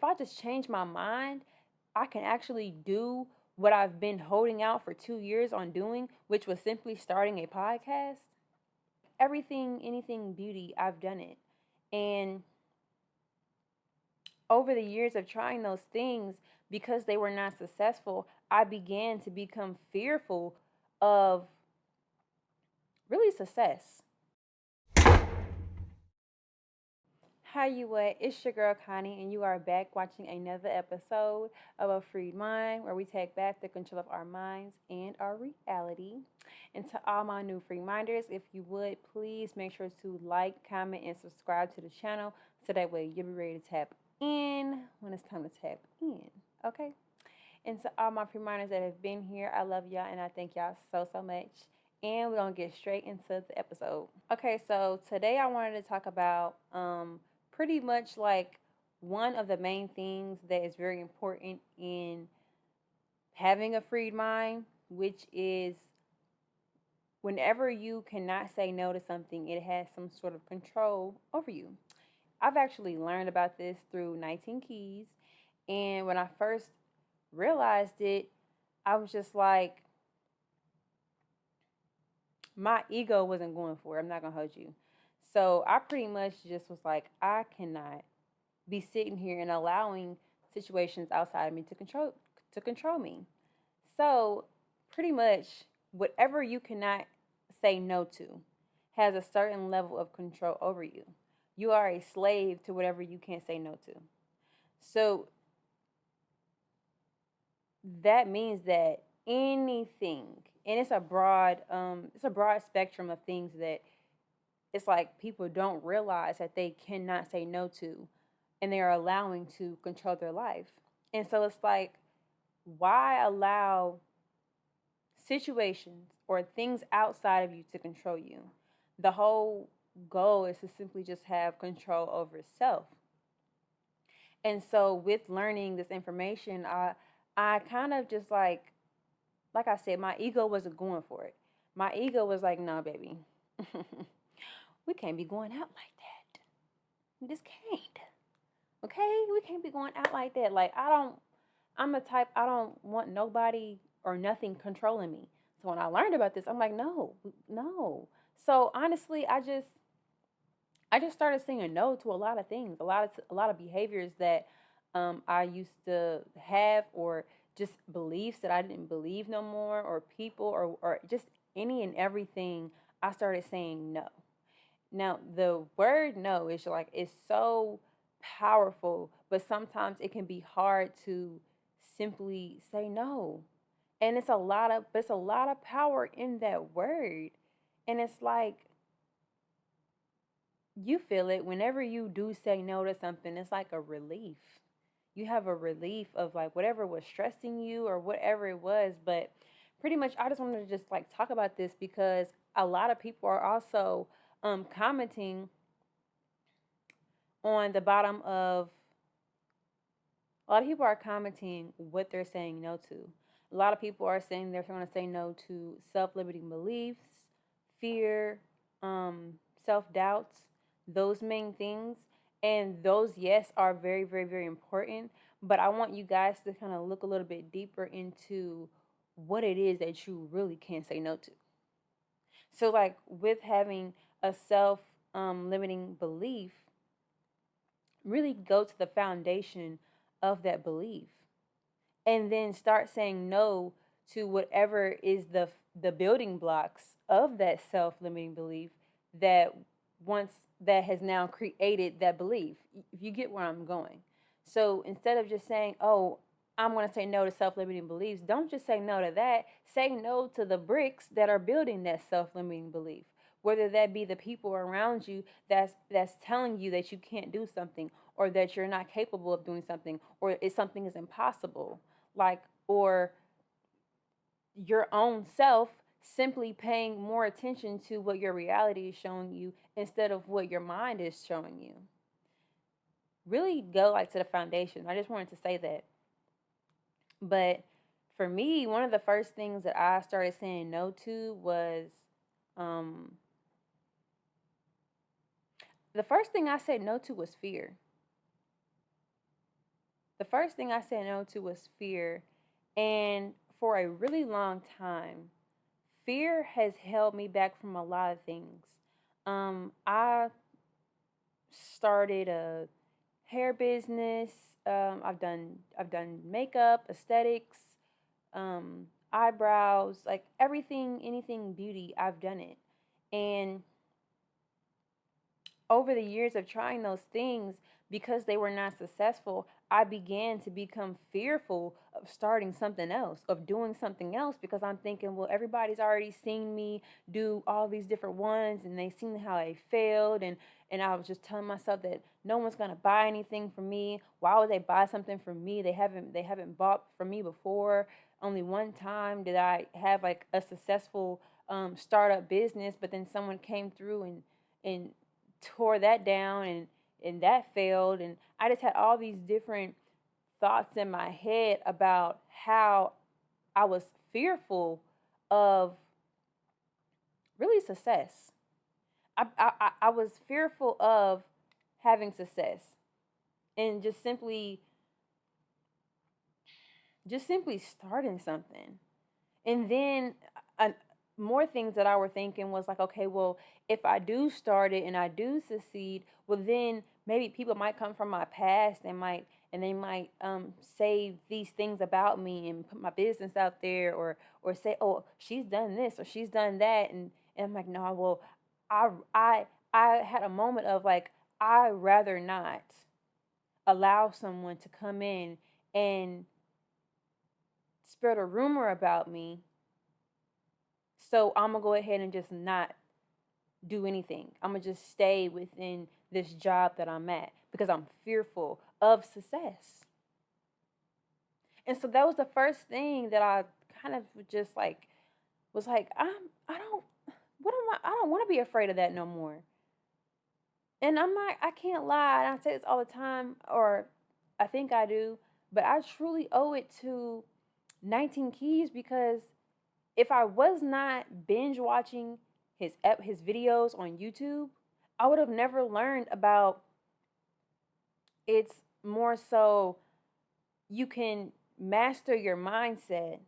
if I just change my mind, I can actually do what I've been holding out for 2 years on doing, which was simply starting a podcast. Everything, anything beauty, I've done it. And over the years of trying those things, because they were not successful, I began to become fearful of really success. How you at? It's your girl Connie, and you are back watching another episode of A Freed Mind, where we take back the control of our minds and our reality. And to all my new free minders, if you would please make sure to like, comment, and subscribe to the channel so that way you'll be ready to tap in when it's time to tap in. Okay? And to all my free minders that have been here, I love y'all and I thank y'all so much. And we're gonna get straight into the episode. Okay, so today I wanted to talk about pretty much like one of the main things that is very important in having a freed mind, which is whenever you cannot say no to something, it has some sort of control over you. I've actually learned about this through 19 Keys, and when I first realized it, I was just like, my ego wasn't going for it. I'm not gonna hold you. So I pretty much just was like, I cannot be sitting here and allowing situations outside of me to control me. So pretty much whatever you cannot say no to has a certain level of control over you. You are a slave to whatever you can't say no to. So that means that anything, and it's a broad spectrum of things that it's like people don't realize that they cannot say no to, and they are allowing to control their life. And so it's like, why allow situations or things outside of you to control you? The whole goal is to simply just have control over self. And so with learning this information, I kind of just like I said, my ego wasn't going for it. My ego was like, "No, baby, we can't be going out like that. We just can't. Okay, we can't be going out like that. Like I don't. I'm the type. I don't want nobody or nothing controlling me. So when I learned about this, I'm like, no, no. So honestly, I just started saying no to a lot of things, a lot of behaviors that I used to have, or just beliefs that I didn't believe no more, or people, or just any and everything. I started saying no. Now the word no is like it's so powerful, but sometimes it can be hard to simply say no. And it's a lot of power in that word. And it's like you feel it whenever you do say no to something. It's like a relief. You have a relief of like whatever was stressing you or whatever it was. But pretty much, I just wanted to just like talk about this because a lot of people are also commenting on the bottom of a lot of people are commenting what they're saying no to. A lot of people are saying they're going to say no to self-limiting beliefs, fear, self-doubts, those main things. And those, yes, are very, very, very important. But I want you guys to kind of look a little bit deeper into what it is that you really can't say no to. So, like with having a self limiting belief, really go to the foundation of that belief and then start saying no to whatever is the building blocks of that self-limiting belief that once that has now created that belief, if you get where I'm going. So instead of just saying, oh, I'm going to say no to self-limiting beliefs, don't just say no to that. Say no to the bricks that are building that self-limiting belief, whether that be the people around you that's telling you that you can't do something, or that you're not capable of doing something, or if something is impossible, like, or your own self simply paying more attention to what your reality is showing you instead of what your mind is showing you. Really go like to the foundation. I just wanted to say that. But for me, one of the first things that I started saying no to was um the first thing I said no to was fear. The first thing I said no to was fear. And for a really long time, fear has held me back from a lot of things. I started a hair business. I've done makeup, aesthetics, eyebrows, like everything, anything beauty. I've done it, and over the years of trying those things, because they were not successful, I began to become fearful of starting something else, of doing something else, because I'm thinking, well, everybody's already seen me do all these different ones and they've seen how I failed. And I was just telling myself that no one's gonna buy anything from me. Why would they buy something from me? They haven't bought from me before. Only one time did I have like a successful startup business, but then someone came through and tore that down, and that failed. And I just had all these different thoughts in my head about how I was fearful of really success. I was fearful of having success, and just simply starting something. And then uh, more things that I were thinking was like, okay, well, if I do start it and I do succeed, well, then maybe people might come from my past and they might say these things about me and put my business out there, or say, oh, she's done this or she's done that, and I'm like, no, well, I I I had a moment of like, I rather not allow someone to come in and spread a rumor about me. So I'm gonna go ahead and just not do anything. I'm gonna just stay within this job that I'm at because I'm fearful of success. And so that was the first thing that I kind of just like was like, I don't what am I don't want to be afraid of that no more. And I can't lie, and I say this all the time, or I think I do, but I truly owe it to 19 Keys, because if I was not binge watching his videos on YouTube, I would have never learned about it's more so you can master your mindset,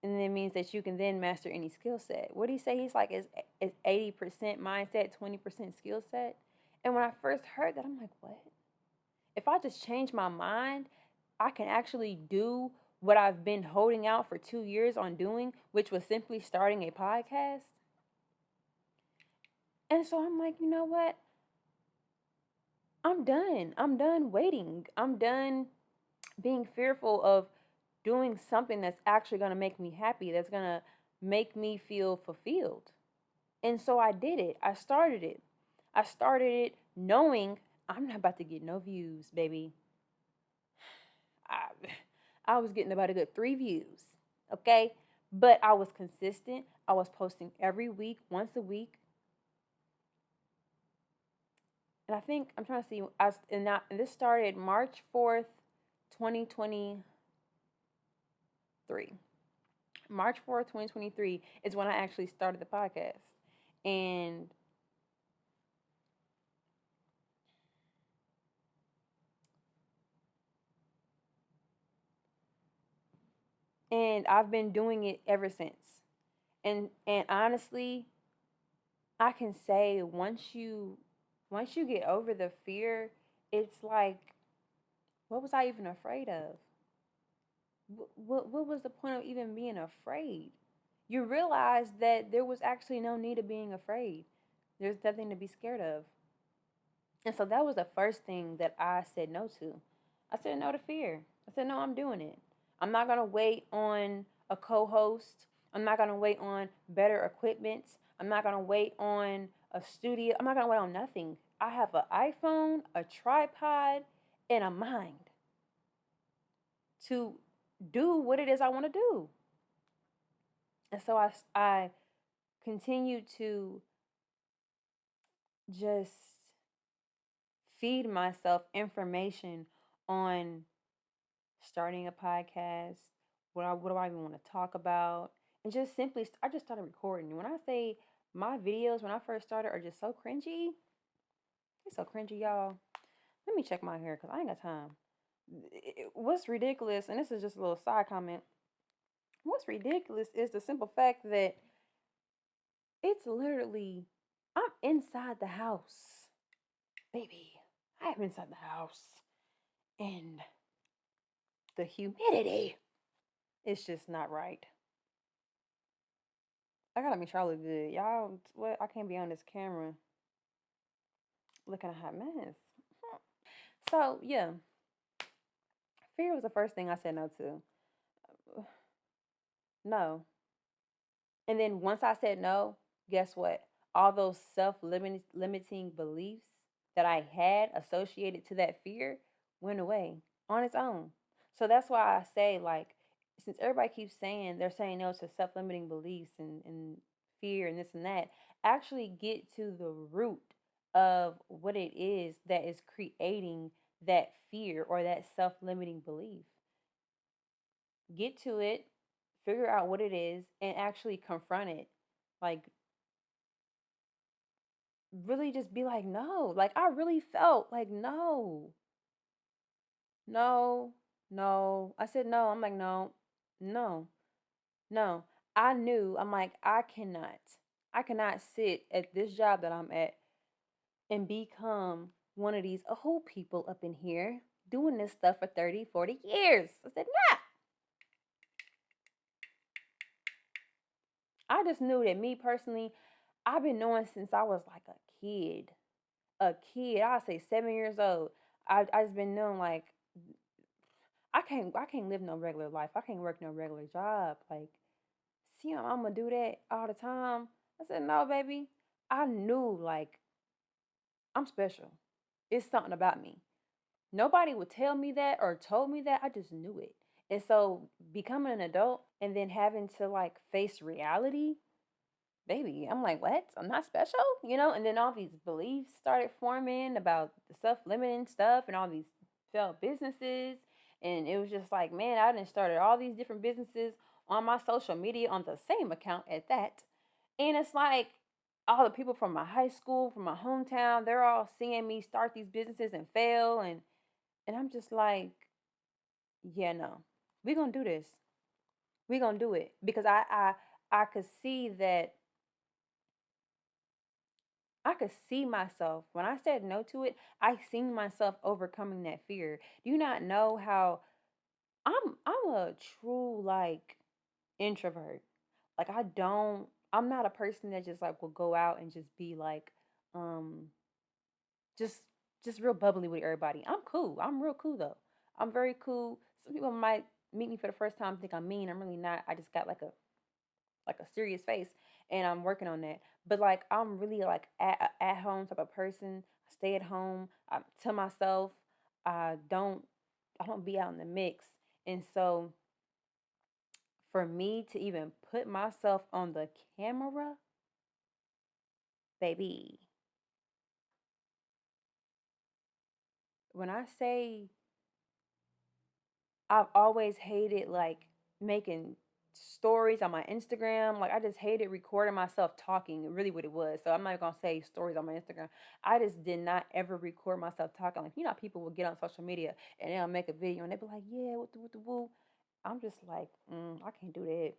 and it means that you can then master any skill set. What do you say? He's like, it's 80% mindset, 20% skill set. And when I first heard that, I'm like, what? If I just change my mind, I can actually do what I've been holding out for 2 years on doing, which was simply starting a podcast. And so I'm like, you know what? I'm done. I'm done waiting. I'm done being fearful of doing something that's actually going to make me happy, that's going to make me feel fulfilled. And so I did it. I started it. I started it knowing I'm not about to get no views, baby. I, I was getting about a good 3 views, okay? But I was consistent. I was posting every week, once a week. And I think I'm trying to see. And this started March 4th, 2023. March 4th, 2023 is when I actually started the podcast, and I've been doing it ever since. And honestly, I can say once you get over the fear, it's like, what was I even afraid of? What was the point of even being afraid? You realize that there was actually no need of being afraid. There's nothing to be scared of. And so that was the first thing that I said no to. I said no to fear. I said, no, I'm doing it. I'm not going to wait on a co host. I'm not going to wait on better equipment. I'm not going to wait on a studio. I'm not going to wait on nothing. I have an iPhone, a tripod, and a mind to do what it is I want to do. And so I continue to just feed myself information on starting a podcast. What do I even want to talk about? And just simply, I just started recording. When I say my videos, when I first started, are just so cringy. It's so cringy, y'all. Let me check my hair because I ain't got time. What's ridiculous, and this is just a little side comment. What's ridiculous is the simple fact that it's literally, I'm inside the house, baby. I am inside the house, and the humidity is just not right. I gotta make sure I look good, y'all. What? I can't be on this camera looking a hot mess. So yeah, fear was the first thing I said no to. No, and then once I said no, guess what? All those self-limiting beliefs that I had associated to that fear went away on its own. So that's why I say, like, since everybody keeps saying they're saying no to self-limiting beliefs and fear and this and that, actually get to the root of what it is that is creating that fear or that self-limiting belief. Get to it, figure out what it is, and actually confront it. Like, really just be like, no. Like, I really felt like, no, no, no. I said, no. I'm like, no, no, no. I knew, I'm like, I cannot sit at this job that I'm at and become one of these old people up in here doing this stuff for 30, 40 years. I said, nah. I just knew that me personally, I've been knowing since I was like a kid. A kid, I'd say 7 years old. I just been knowing like I can't live no regular life. I can't work no regular job. Like, see, I'm gonna do that all the time. I said, no, baby. I knew like I'm special. It's something about me. Nobody would tell me that or told me that. I just knew it. And so becoming an adult and then having to like face reality, baby, I'm like, what? I'm not special, you know? And then all these beliefs started forming about the self-limiting stuff and all these failed businesses. And it was just like, man, I done started all these different businesses on my social media on the same account at that. And it's like all the people from my high school, from my hometown, they're all seeing me start these businesses and fail. And I'm just like, yeah, no, we're gonna do this. We're gonna do it. Because I could see that I could see myself when I said no to it. I seen myself overcoming that fear. Do you not know how I'm a true like introvert. Like I'm not a person that just like will go out and just be like um just just real bubbly with everybody. I'm cool. I'm real cool though. I'm very cool. Some people might meet me for the first time think I'm mean. I'm really not. I just got like a serious face and I'm working on that. But like I'm really like at home type of person. I stay at home. I'm to myself. I don't I don't be out in the mix. And so for me to even put myself on the camera, baby, when I say I've always hated like making stories on my Instagram. Like I just hated recording myself talking, really what it was. So I'm not gonna say stories on my Instagram. I just did not ever record myself talking. Like, you know, people will get on social media and they'll make a video and they'll be like, yeah, what the woo. I'm just like, I can't do that.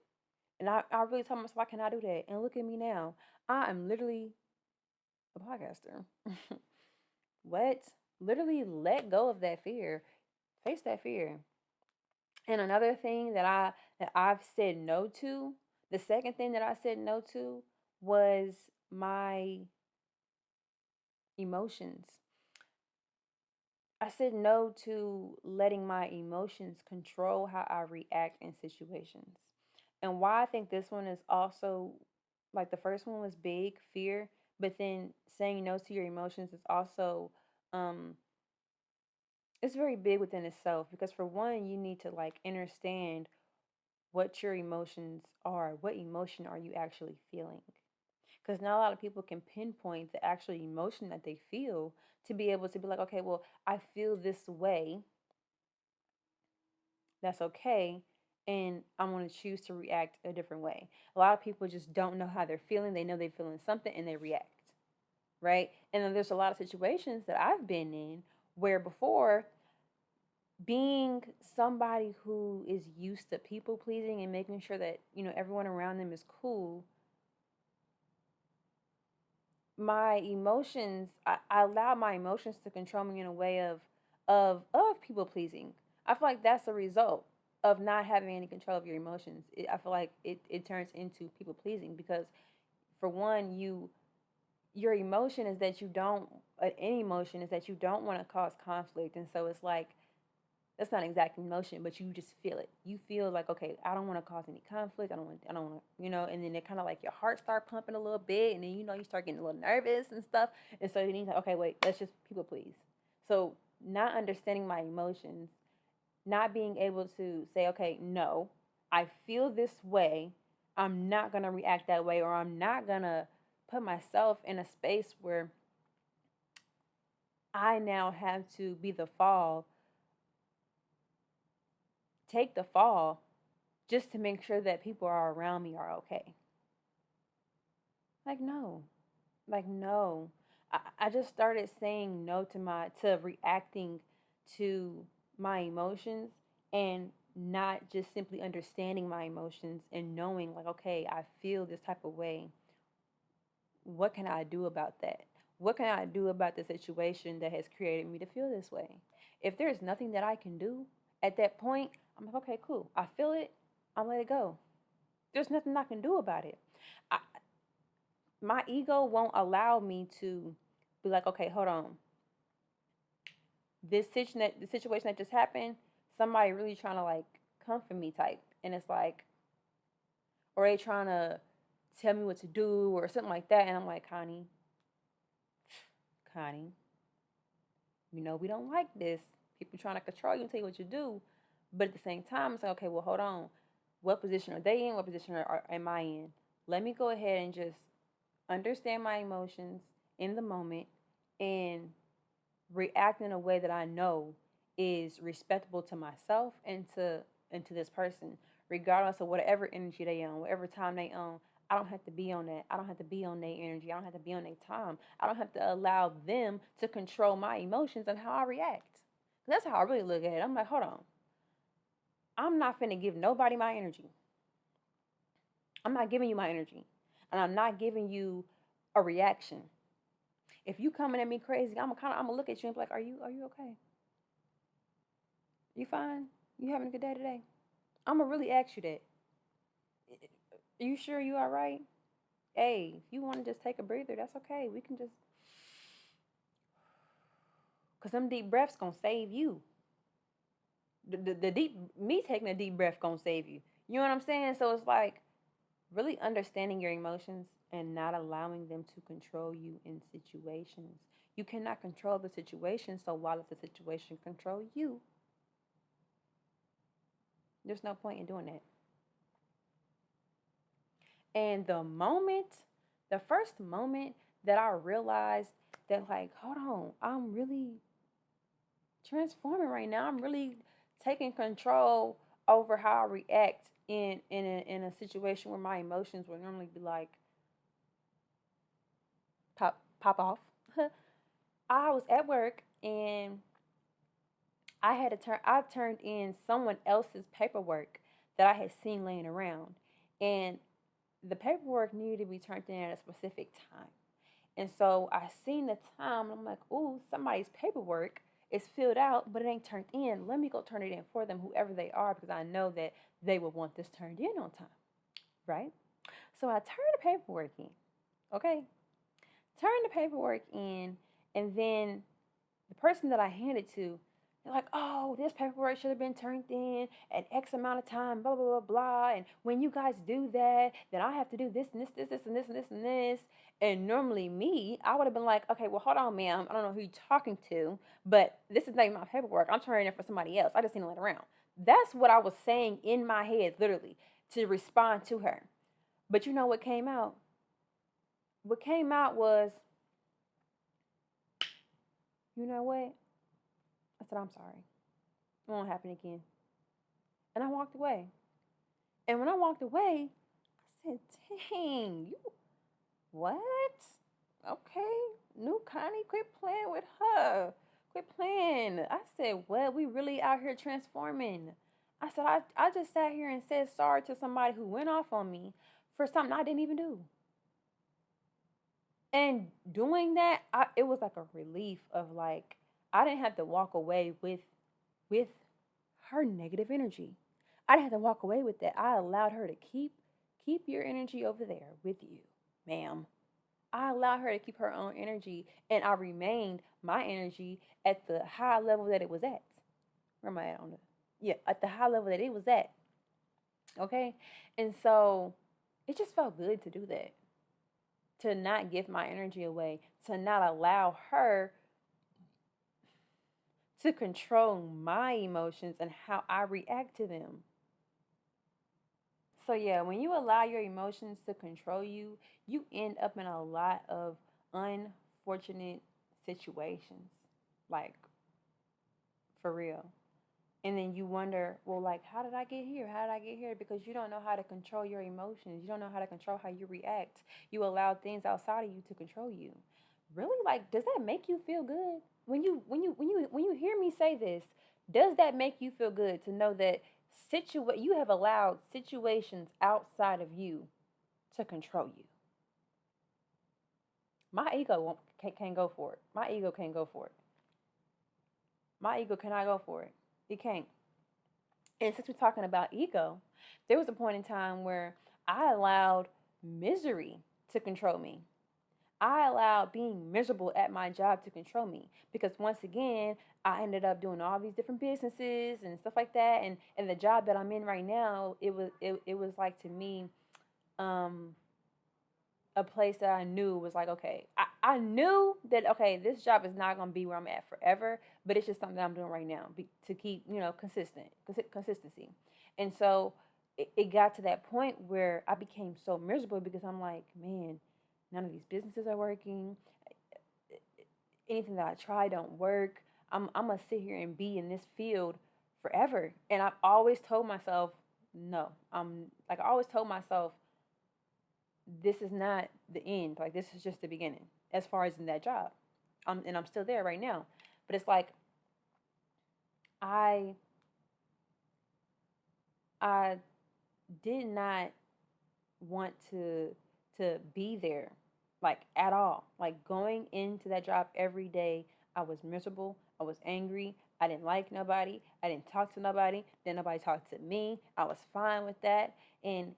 And I really told myself I cannot do that. And look at me now. I am literally a podcaster. What? Literally let go of that fear. Face that fear. And another thing that I've said no to, the second thing that I said no to was my emotions. I said no to letting my emotions control how I react in situations. And why I think this one is also like the first one was big, fear, but then saying no to your emotions is also um it's very big within itself because for one you need to like understand what your emotions are. What emotion are you actually feeling? Because not a lot of people can pinpoint the actual emotion that they feel to be able to be like, okay, well, I feel this way. That's okay. And I'm going to choose to react a different way. A lot of people just don't know how they're feeling. They know they're feeling something and they react, right? And then there's a lot of situations that I've been in Where before, being somebody who is used to people pleasing and making sure that, everyone around them is cool, my emotions, I allow my emotions to control me in a way of people pleasing. I feel like that's a result of not having any control of your emotions. I feel like it turns into people pleasing because, for one, your emotion is that you don't any emotion is that you don't want to cause conflict, and so it's like that's not exact emotion, but you just feel it. You feel like, okay, I don't want to cause any conflict. I don't want to, and then it kind of like your heart start pumping a little bit, and then you start getting a little nervous and stuff, and so you need to, okay, wait, let's just people please. So not understanding my emotions, not being able to say, okay, no, I feel this way. I'm not gonna react that way, or I'm not gonna put myself in a space where I now have to be the fall, take the fall just to make sure that people are around me are okay. Like, no. Like, no. I just started saying no to reacting to my emotions, and not just simply understanding my emotions and knowing, like, okay, I feel this type of way. What can I do about that? What can I do about the situation that has created me to feel this way? If there's nothing that I can do at that point, I'm like, okay, cool. I feel it. I'll let it go. There's nothing I can do about it. I, my ego won't allow me to be like, okay, hold on. The situation that just happened, somebody really trying to like comfort me type, and it's like, or they trying to tell me what to do or something like that, and I'm like, Connie, we don't like this. People trying to control you and tell you what you do, but at the same time, it's like, okay, well, hold on. What position are they in? What position am I in? Let me go ahead and just understand my emotions in the moment and react in a way that I know is respectable to myself and to this person, regardless of whatever energy they own, whatever time they own. I don't have to be on that. I don't have to be on their energy. I don't have to be on their time. I don't have to allow them to control my emotions and how I react. That's how I really look at it. I'm like, hold on. I'm not finna give nobody my energy. I'm not giving you my energy. And I'm not giving you a reaction. If you coming at me crazy, I'm gonna look at you and be like, are you okay? You fine? You having a good day today? I'm gonna really ask you that. Are you sure you all right? Hey, if you want to just take a breather, that's okay. We can just, cause them deep breaths gonna save you. The deep me taking a deep breath gonna save you. You know what I'm saying? So it's like really understanding your emotions and not allowing them to control you in situations. You cannot control the situation, so why let the situation control you? There's no point in doing that. And the first moment that I realized that, like, hold on, I'm really transforming right now. I'm really taking control over how I react in a situation where my emotions would normally be like pop off. I was at work and I turned in someone else's paperwork that I had seen laying around, and the paperwork needed to be turned in at a specific time. And so I seen the time, and I'm like, ooh, somebody's paperwork is filled out, but it ain't turned in. Let me go turn it in for them, whoever they are, because I know that they would want this turned in on time, right? So I turned the paperwork in, okay? Turned the paperwork in, and then the person that I handed to, they're like, oh, this paperwork should have been turned in at X amount of time, blah, blah, blah, blah. And when you guys do that, then I have to do this and this, and this, and this, and this. And normally me, I would have been like, okay, well, hold on, ma'am. I don't know who you're talking to, but this is not my paperwork. I'm turning it for somebody else. I just need to let it around. That's what I was saying in my head, literally, to respond to her. But you know what came out? What came out was, you know what? I said, I'm sorry. It won't happen again. And I walked away. And when I walked away, I said, dang, you what? Okay, new Connie, quit playing with her. Quit playing. I said, what? We really out here transforming. I said, I just sat here and said sorry to somebody who went off on me for something I didn't even do. And doing that, it was like a relief of like, I didn't have to walk away with her negative energy. I didn't have to walk away with that. I allowed her to keep your energy over there with you, ma'am. I allowed her to keep her own energy, and I remained my energy at the high level that it was at. Where am I at on the? Yeah, at the high level that it was at. Okay, and so it just felt good to do that, to not give my energy away, to not allow her to control my emotions and how I react to them. So yeah, when you allow your emotions to control you, you end up in a lot of unfortunate situations. Like for real. And then you wonder, well, like, how did I get here? How did I get here? Because you don't know how to control your emotions. You don't know how to control how you react. You allow things outside of you to control you. Really? Like, does that make you feel good? When you hear me say this, does that make you feel good to know that you have allowed situations outside of you to control you? My ego can't go for it. My ego can't go for it. My ego cannot go for it. It can't. And since we're talking about ego, there was a point in time where I allowed misery to control me. I allowed being miserable at my job to control me because once again, I ended up doing all these different businesses and stuff like that. And the job that I'm in right now, it was like to me, um, a place that I knew was like, okay, I knew that, okay, this job is not going to be where I'm at forever, but it's just something that I'm doing right now to keep, consistency. And so it got to that point where I became so miserable because I'm like, man, none of these businesses are working. Anything that I try don't work. I'm going to sit here and be in this field forever. And I've always told myself, no, I always told myself, this is not the end. Like, this is just the beginning as far as in that job. And I'm still there right now. But it's like I I did not want to be there, like, at all. Like, going into that job every day, I was miserable. I was angry. I didn't like nobody. I didn't talk to nobody. Then nobody talked to me. I was fine with that. And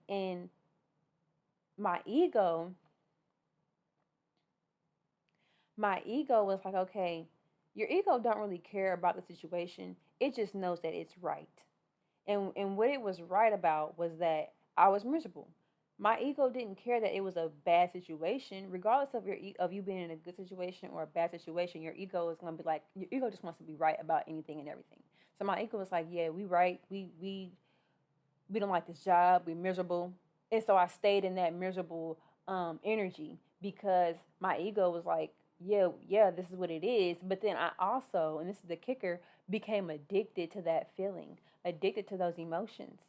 my ego my ego was like, okay, your ego don't really care about the situation. It just knows that it's right. And what it was right about was that I was miserable. My ego didn't care that it was a bad situation, regardless of of you being in a good situation or a bad situation. Your ego is gonna be like, your ego just wants to be right about anything and everything. So my ego was like, yeah, we right. We don't like this job. We're miserable. And so I stayed in that miserable energy because my ego was like, yeah, this is what it is. But then I also, and this is the kicker, became addicted to that feeling, addicted to those emotions.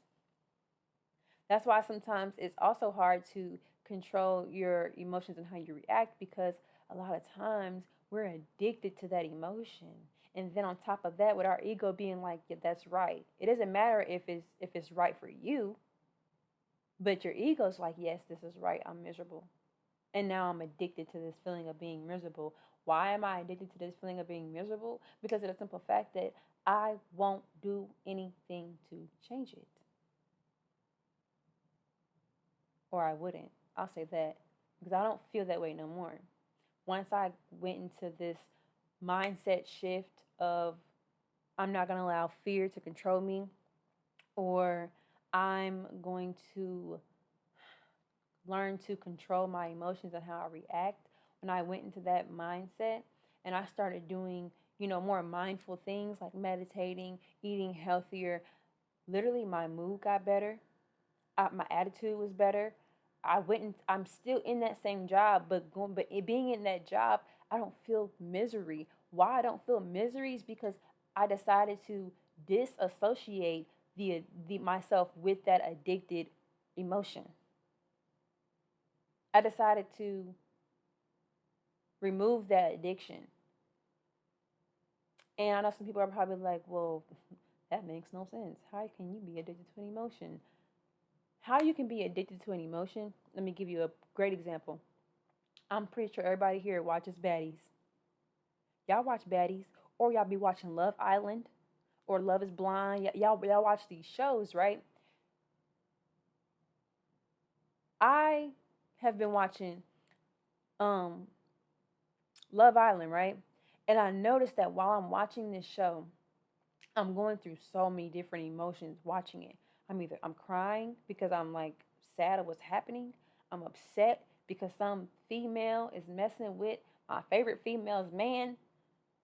That's why sometimes it's also hard to control your emotions and how you react because a lot of times we're addicted to that emotion. And then on top of that, with our ego being like, yeah, that's right. It doesn't matter if it's right for you, but your ego's like, yes, this is right. I'm miserable. And now I'm addicted to this feeling of being miserable. Why am I addicted to this feeling of being miserable? Because of the simple fact that I won't do anything to change it. Or I wouldn't. I'll say that. Because I don't feel that way no more. Once I went into this mindset shift of I'm not going to allow fear to control me, or I'm going to learn to control my emotions and how I react. When I went into that mindset and I started doing, more mindful things like meditating, eating healthier, literally my mood got better. My attitude was better. I'm still in that same job, but being in that job, I don't feel misery. Why I don't feel misery is because I decided to disassociate the myself with that addicted emotion. I decided to remove that addiction. And I know some people are probably like, well, that makes no sense. How can you be addicted to an emotion? How you can be addicted to an emotion? Let me give you a great example. I'm pretty sure everybody here watches Baddies. Y'all watch Baddies, or y'all be watching Love Island, or Love Is Blind. Y'all watch these shows, right? I have been watching um Love Island, right? And I noticed that while I'm watching this show, I'm going through so many different emotions watching it. I'm crying because I'm like sad of what's happening. I'm upset because some female is messing with my favorite female's man,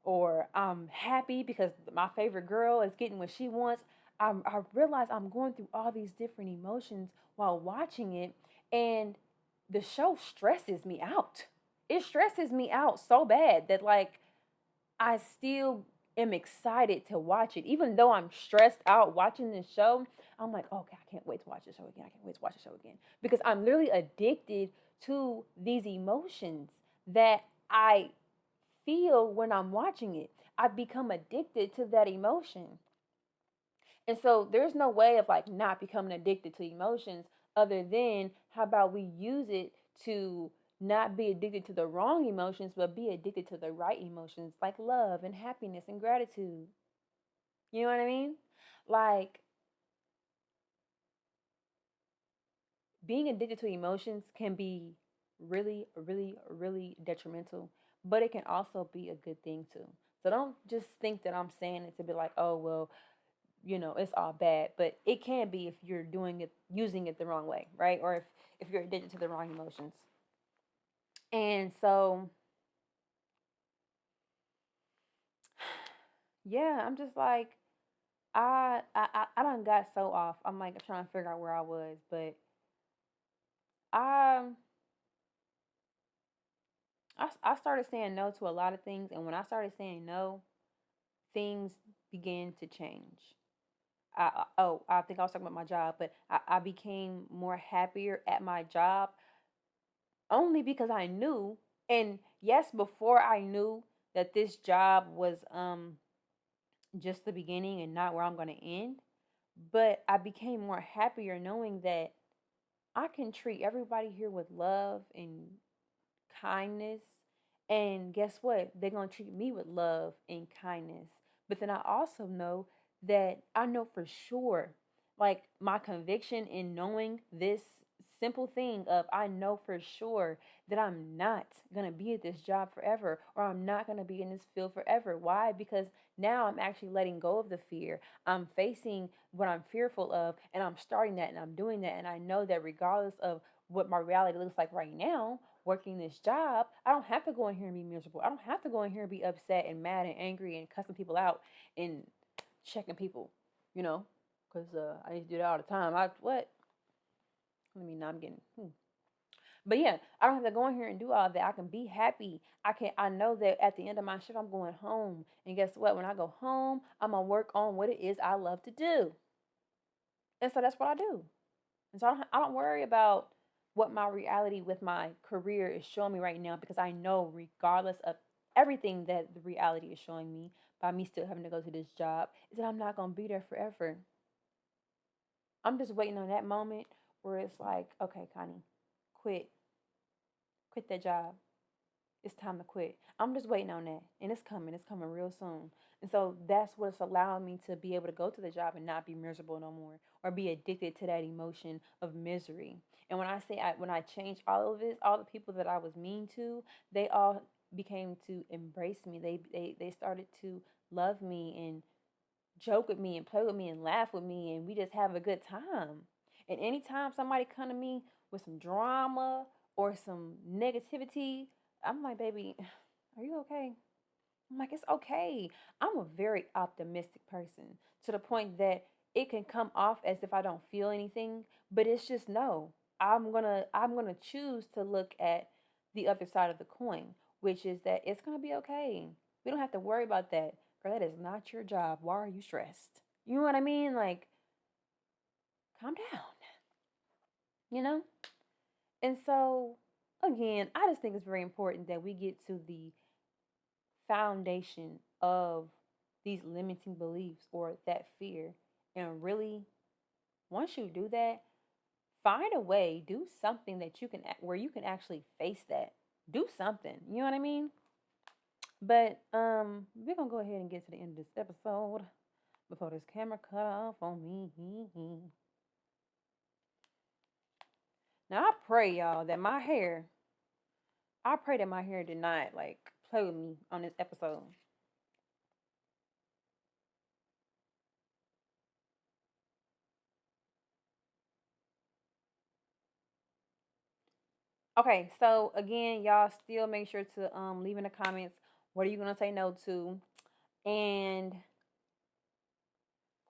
or I'm happy because my favorite girl is getting what she wants. I realize I'm going through all these different emotions while watching it, and the show stresses me out. It stresses me out so bad that, like, I still am excited to watch it. Even though I'm stressed out watching this show, I'm like, okay, I can't wait to watch the show again. I can't wait to watch the show again. Because I'm literally addicted to these emotions that I feel when I'm watching it. I've become addicted to that emotion. And so there's no way of like not becoming addicted to emotions other than how about we use it to not be addicted to the wrong emotions, but be addicted to the right emotions like love and happiness and gratitude. You know what I mean? Like, being addicted to emotions can be really, really, really detrimental, but it can also be a good thing too. So don't just think that I'm saying it to be like, oh, well, it's all bad, but it can be if you're doing it, using it the wrong way, right? Or if you're addicted to the wrong emotions. And so, yeah, I'm just like, I done got so off. I'm like trying to figure out where I was, but I I started saying no to a lot of things, and when I started saying no, things began to change. I think I was talking about my job, but I became more happier at my job only because I knew, and yes, before I knew that this job was just the beginning and not where I'm going to end, but I became more happier knowing that I can treat everybody here with love and kindness. And guess what? They're going to treat me with love and kindness. But then I also know that I know for sure, like my conviction in knowing this simple thing of I know for sure that I'm not going to be at this job forever, or I'm not going to be in this field forever. Why? Because now I'm actually letting go of the fear. I'm facing what I'm fearful of, and I'm starting that and I'm doing that. And I know that regardless of what my reality looks like right now, working this job, I don't have to go in here and be miserable. I don't have to go in here and be upset and mad and angry and cussing people out and checking people, you know, because I used to do that all the time. What? I mean, now I'm getting. But yeah, I don't have to go in here and do all that. I can be happy. I know that at the end of my shift, I'm going home. And guess what? When I go home, I'm gonna work on what it is I love to do. And so that's what I do. And so I don't worry about what my reality with my career is showing me right now, because I know regardless of everything that the reality is showing me by me still having to go to this job, is that I'm not going to be there forever. I'm just waiting on that moment where it's like, okay, Connie, quit. Quit that job. It's time to quit. I'm just waiting on that. And it's coming. It's coming real soon. And so that's what's allowing me to be able to go to the job and not be miserable no more, or be addicted to that emotion of misery. And when I say when I changed all of this, all the people that I was mean to, they all became to embrace me. They started to love me and joke with me and play with me and laugh with me, and we just have a good time. And anytime somebody come to me with some drama or some negativity, I'm like, baby, are you okay? I'm like, it's okay. I'm a very optimistic person, to the point that it can come off as if I don't feel anything, but it's just no. I'm gonna choose to look at the other side of the coin, which is that it's gonna be okay. We don't have to worry about that. Girl, that is not your job. Why are you stressed? You know what I mean? Like, calm down, you know? And so, again, I just think it's very important that we get to the foundation of these limiting beliefs or that fear. And really, once you do that, find a way, do something that you can, where you can actually face that. Do something. You know what I mean? But we're gonna go ahead and get to the end of this episode before this camera cut off on me. Now I pray, y'all, that my hair, I pray that my hair did not like play with me on this episode. Okay, so again, y'all still make sure to leave in the comments what are you gonna say no to, and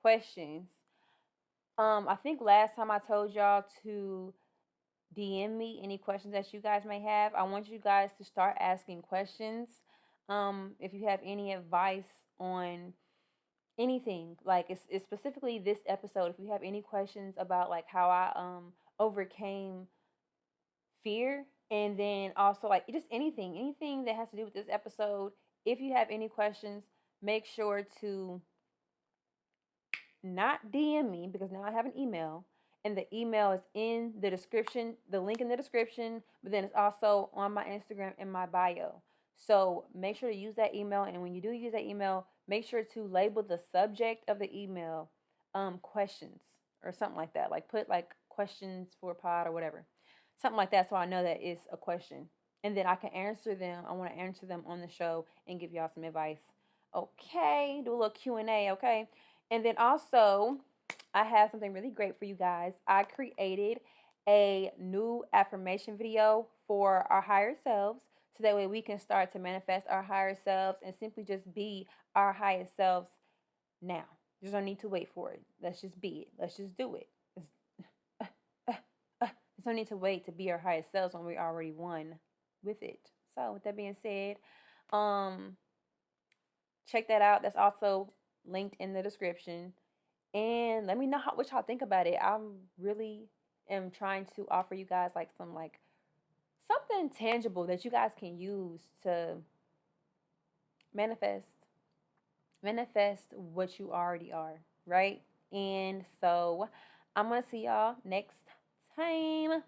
questions. I think last time I told y'all to DM me any questions that you guys may have. I want you guys to start asking questions. If you have any advice on anything, like it's specifically this episode, if you have any questions about like how I overcame fear, and then also like just anything that has to do with this episode, if you have any questions, make sure to not DM me, because now I have an email, and the email is in the description, the link in the description, but then it's also on my Instagram in my bio. So make sure to use that email, and when you do use that email, make sure to label the subject of the email questions or something like that. Like put like questions for pod or whatever. Something like that, so I know that it's a question. And then I can answer them. I want to answer them on the show and give y'all some advice. Okay, do a little Q&A, okay? And then also, I have something really great for you guys. I created a new affirmation video for our higher selves, so that way we can start to manifest our higher selves and simply just be our highest selves now. You just don't need to wait for it. Let's just be it. Let's just do it. Uh, uh, There's no need to wait to be our highest selves when we already won with it. So with that being said, um, check that out. That's also linked in the description. And let me know what y'all think about it. I really am trying to offer you guys like some like something tangible that you guys can use to manifest what you already are, right? And so I'm gonna see y'all next time.